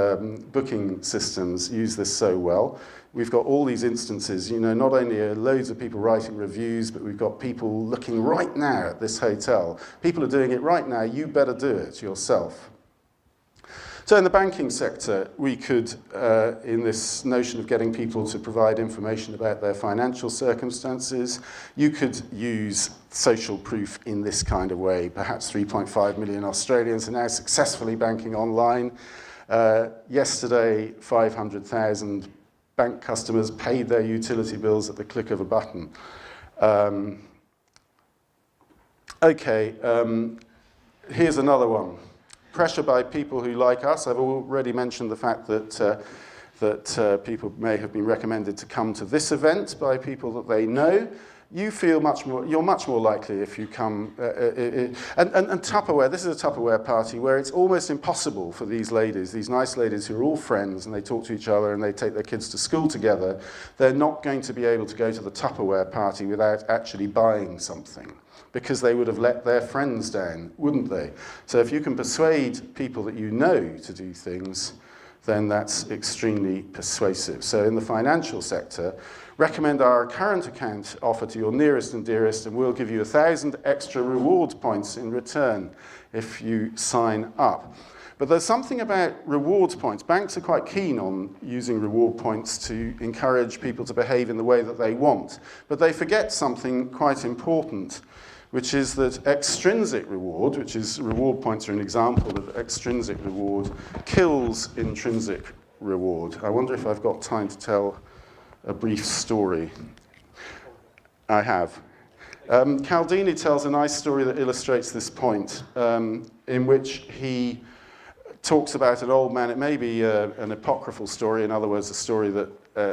booking systems use this so well. We've got all these instances, not only are loads of people writing reviews, but we've got people looking right now at this hotel. People are doing it right now, you better do it yourself. So in the banking sector, we could, in this notion of getting people to provide information about their financial circumstances, you could use social proof in this kind of way. Perhaps 3.5 million Australians are now successfully banking online. Yesterday, 500,000 bank customers paid their utility bills at the click of a button. Here's another one. Pressure by people who like us. I've already mentioned the fact that people may have been recommended to come to this event by people that they know. You feel you're much more likely if you come, and Tupperware, this is a Tupperware party where it's almost impossible for these ladies, these nice ladies who are all friends and they talk to each other and they take their kids to school together, they're not going to be able to go to the Tupperware party without actually buying something, because they would have let their friends down, wouldn't they? So if you can persuade people that you know to do things, then that's extremely persuasive. So in the financial sector, recommend our current account offer to your nearest and dearest, and we'll give you 1,000 extra reward points in return if you sign up. But there's something about reward points. Banks are quite keen on using reward points to encourage people to behave in the way that they want. But they forget something quite important, which is that extrinsic reward, which is reward points are an example of extrinsic reward, kills intrinsic reward. I wonder if I've got time to tell a brief story. I have. Cialdini tells a nice story that illustrates this point, in which he talks about an old man. It may be an apocryphal story, in other words, a story that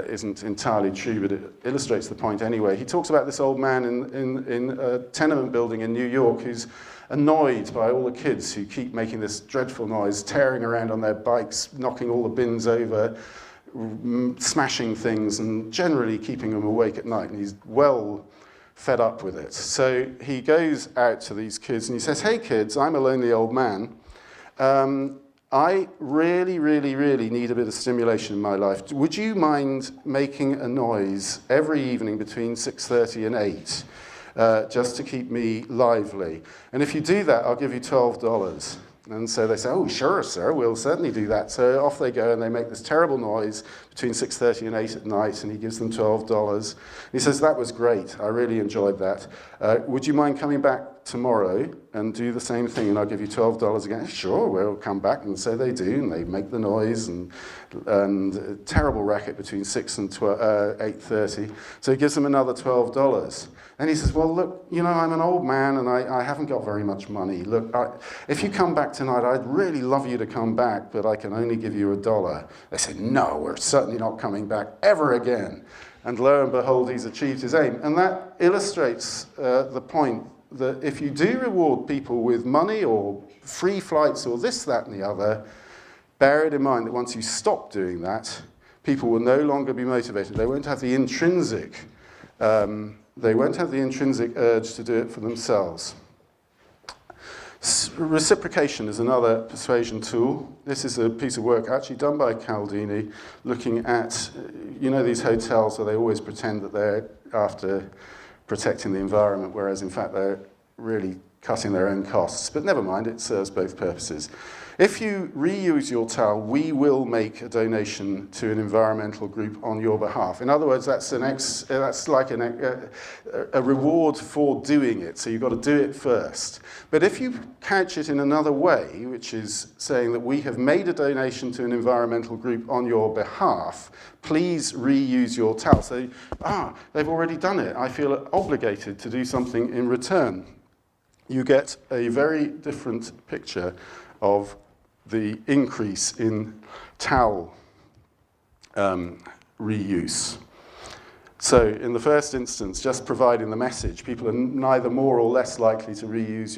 isn't entirely true, but it illustrates the point anyway. He talks about this old man in a tenement building in New York who's annoyed by all the kids who keep making this dreadful noise, tearing around on their bikes, knocking all the bins over, smashing things, and generally keeping them awake at night. And he's well fed up with it. So he goes out to these kids and he says, "Hey kids, I'm a lonely old man. I really, really, really need a bit of stimulation in my life. Would you mind making a noise every evening between 6:30 and 8, just to keep me lively? And if you do that, I'll give you $12. And so they say, "Oh, sure, sir, we'll certainly do that." So off they go, and they make this terrible noise between 6:30 and 8 at night, and he gives them $12. He says, "That was great. I really enjoyed that. Would you mind coming back tomorrow and do the same thing, and I'll give you $12 again?" "Sure, we'll come back." And so they do, and they make the noise, and a terrible racket between 6 and 8:30. So he gives them another $12. And he says, "Well, look, you know, I'm an old man, and I haven't got very much money. Look, if you come back tonight, I'd really love you to come back, but I can only give you $1. They say, "No, we're certainly not coming back ever again." And lo and behold, he's achieved his aim. And that illustrates the point that if you do reward people with money or free flights or this, that, and the other, bear it in mind that once you stop doing that, people will no longer be motivated. They won't have the intrinsic urge to do it for themselves. Reciprocation is another persuasion tool. This is a piece of work actually done by Cialdini, looking at, you know, these hotels where they always pretend that they're after protecting the environment, whereas in fact they're really cutting their own costs. But never mind, it serves both purposes. If you reuse your towel, we will make a donation to an environmental group on your behalf. In other words, that's like a reward for doing it, so you've got to do it first. But if you couch it in another way, which is saying that we have made a donation to an environmental group on your behalf, please reuse your towel. So, they've already done it. I feel obligated to do something in return. You get a very different picture of the increase in towel reuse. So in the first instance, just providing the message, people are neither more or less likely to reuse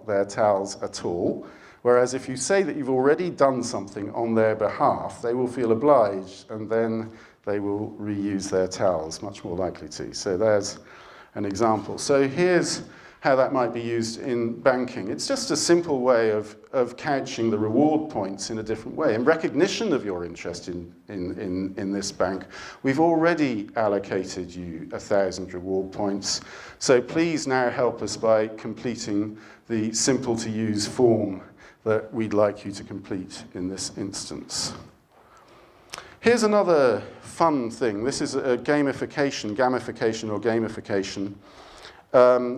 their towels at all. Whereas if you say that you've already done something on their behalf, they will feel obliged, and then they will reuse their towels, much more likely to. So there's an example. So here's how that might be used in banking. It's just a simple way of couching the reward points in a different way. In recognition of your interest in this bank, we've already allocated you 1,000 reward points. So please now help us by completing the simple to use form that we'd like you to complete in this instance. Here's another fun thing. This is a gamification or gamification.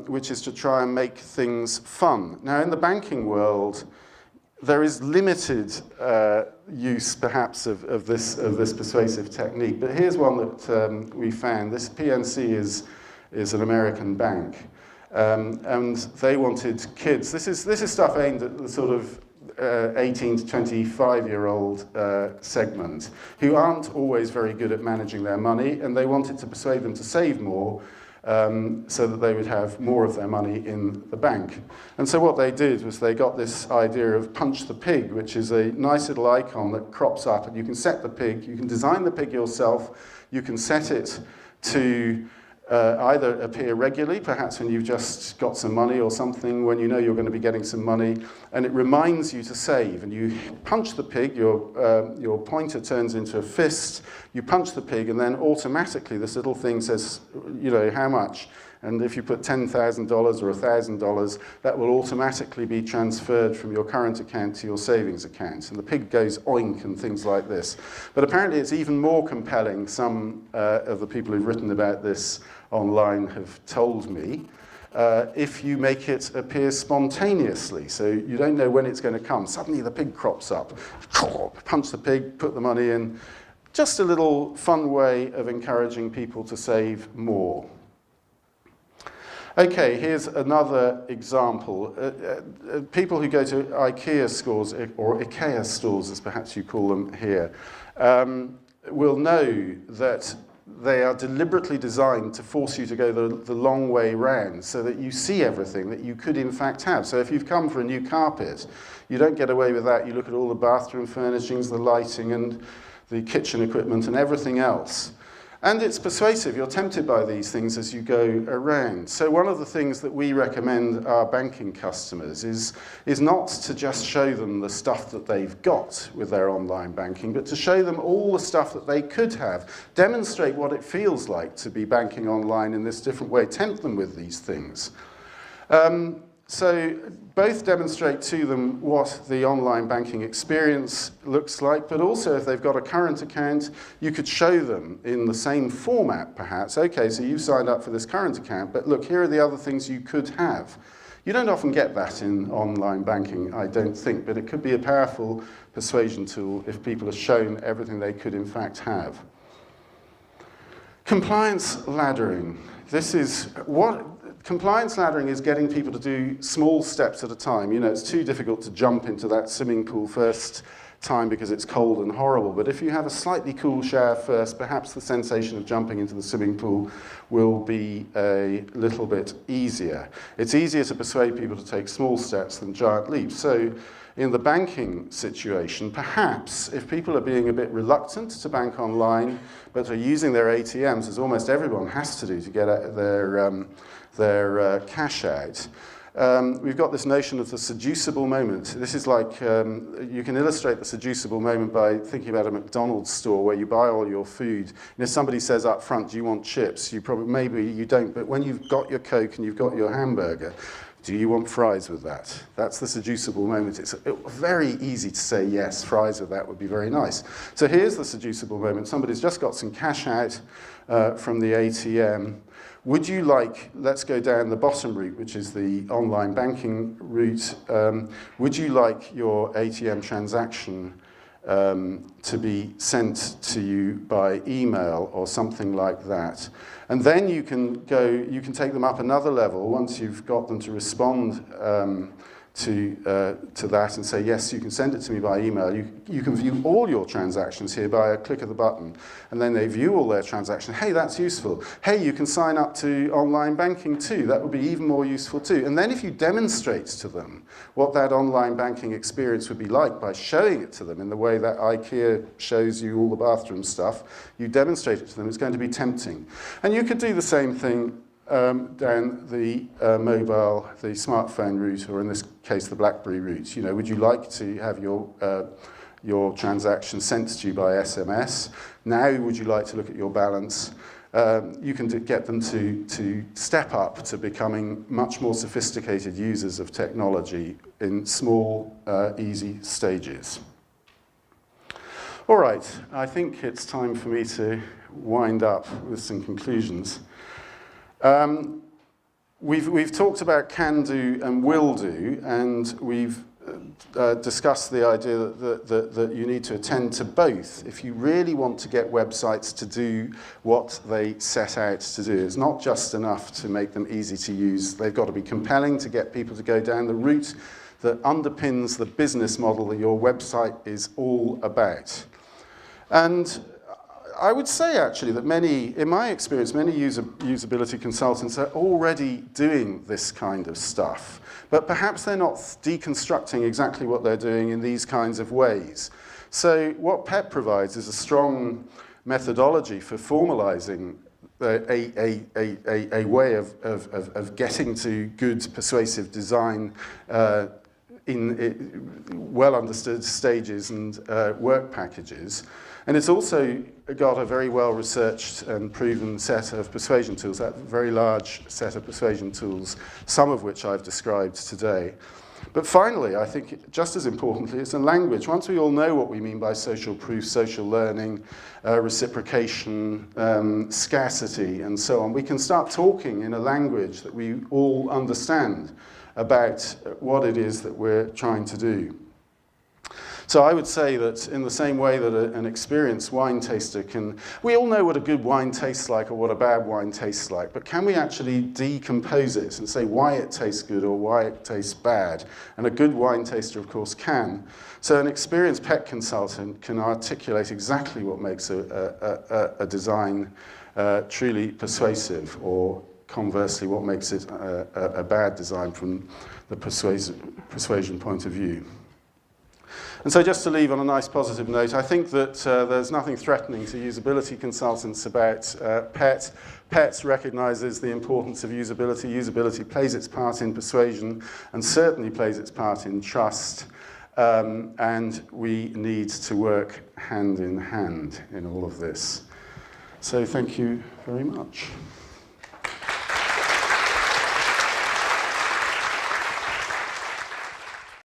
Which is to try and make things fun. Now, in the banking world, there is limited use, perhaps, of this persuasive technique. But here's one that we found. This PNC is an American bank, and they wanted kids. This is stuff aimed at the sort of 18 to 25-year-old segment who aren't always very good at managing their money, and they wanted to persuade them to save more. So that they would have more of their money in the bank. And so what they did was they got this idea of Punch the Pig, which is a nice little icon that crops up, and you can set the pig, you can design the pig yourself, you can set it to either appear regularly, perhaps when you've just got some money or something, when you know you're going to be getting some money, and it reminds you to save. And you punch the pig, your pointer turns into a fist, you punch the pig, and then automatically this little thing says, you know, how much. And if you put $10,000 or $1,000, that will automatically be transferred from your current account to your savings account. And the pig goes oink and things like this. But apparently it's even more compelling. Some of the people who've written about this online have told me, if you make it appear spontaneously. So you don't know when it's going to come. Suddenly the pig crops up. Punch the pig, put the money in. Just a little fun way of encouraging people to save more. Okay, here's another example. People who go to IKEA stores, or IKEA stores as perhaps you call them here, will know that they are deliberately designed to force you to go the long way round so that you see everything that you could in fact have. So if you've come for a new carpet, you don't get away with that. You look at all the bathroom furnishings, the lighting and the kitchen equipment and everything else. And it's persuasive. You're tempted by these things as you go around. So one of the things that we recommend our banking customers is not to just show them the stuff that they've got with their online banking, but to show them all the stuff that they could have. Demonstrate what it feels like to be banking online in this different way. Tempt them with these things. So both demonstrate to them what the online banking experience looks like, but also if they've got a current account, you could show them in the same format perhaps. Okay, so you've signed up for this current account, but look, here are the other things you could have. You don't often get that in online banking, I don't think, but it could be a powerful persuasion tool if people are shown everything they could in fact have. Compliance laddering. This is what compliance laddering is, getting people to do small steps at a time. You know, it's too difficult to jump into that swimming pool first time because it's cold and horrible. But if you have a slightly cool shower first, perhaps the sensation of jumping into the swimming pool will be a little bit easier. It's easier to persuade people to take small steps than giant leaps. So in the banking situation, perhaps if people are being a bit reluctant to bank online, but are using their ATMs, as almost everyone has to do to get their cash out, we've got this notion of the seducible moment. This is like, you can illustrate the seducible moment by thinking about a McDonald's store where you buy all your food, and if somebody says up front, do you want chips? You probably, maybe you don't, but when you've got your Coke and you've got your hamburger, do you want fries with that? That's the seducible moment. It's very easy to say yes, fries with that would be very nice. So here's the seducible moment. Somebody's just got some cash out from the ATM. Would you like, let's go down the bottom route, which is the online banking route. Would you like your ATM transaction to be sent to you by email or something like that? And then you can take them up another level once you've got them to respond to that and say, yes, you can send it to me by email. You can view all your transactions here by a click of the button. And then they view all their transactions. Hey, that's useful. Hey, you can sign up to online banking too. That would be even more useful too. And then if you demonstrate to them what that online banking experience would be like by showing it to them in the way that IKEA shows you all the bathroom stuff, you demonstrate it to them, it's going to be tempting. And you could do the same thing down the mobile, the smartphone route, or in this case, the BlackBerry route. You know, would you like to have your transaction sent to you by SMS? Now, would you like to look at your balance? You can get them to step up to becoming much more sophisticated users of technology in small, easy stages. All right, I think it's time for me to wind up with some conclusions. We've talked about can do and will do, and we've discussed the idea that you need to attend to both if you really want to get websites to do what they set out to do. It's not just enough to make them easy to use. They've got to be compelling to get people to go down the route that underpins the business model that your website is all about. And I would say actually that in my experience, many usability consultants are already doing this kind of stuff, but perhaps they're not deconstructing exactly what they're doing in these kinds of ways. So what PEP provides is a strong methodology for formalizing a way of getting to good persuasive design in well understood stages and work packages. And it's also got a very well-researched and proven set of persuasion tools, that very large set of persuasion tools, some of which I've described today. But finally, I think just as importantly, it's a language. Once we all know what we mean by social proof, social learning, reciprocation, scarcity, and so on, we can start talking in a language that we all understand about what it is that we're trying to do. So I would say that in the same way that an experienced wine taster can, we all know what a good wine tastes like or what a bad wine tastes like, but can we actually decompose it and say why it tastes good or why it tastes bad? And a good wine taster, of course, can. So an experienced pet consultant can articulate exactly what makes a design truly persuasive, or conversely, what makes it a bad design from the persuasion point of view. And so just to leave on a nice positive note, I think that there's nothing threatening to usability consultants about PET. PET recognises the importance of usability. Usability plays its part in persuasion and certainly plays its part in trust. And we need to work hand in hand in all of this. So thank you very much.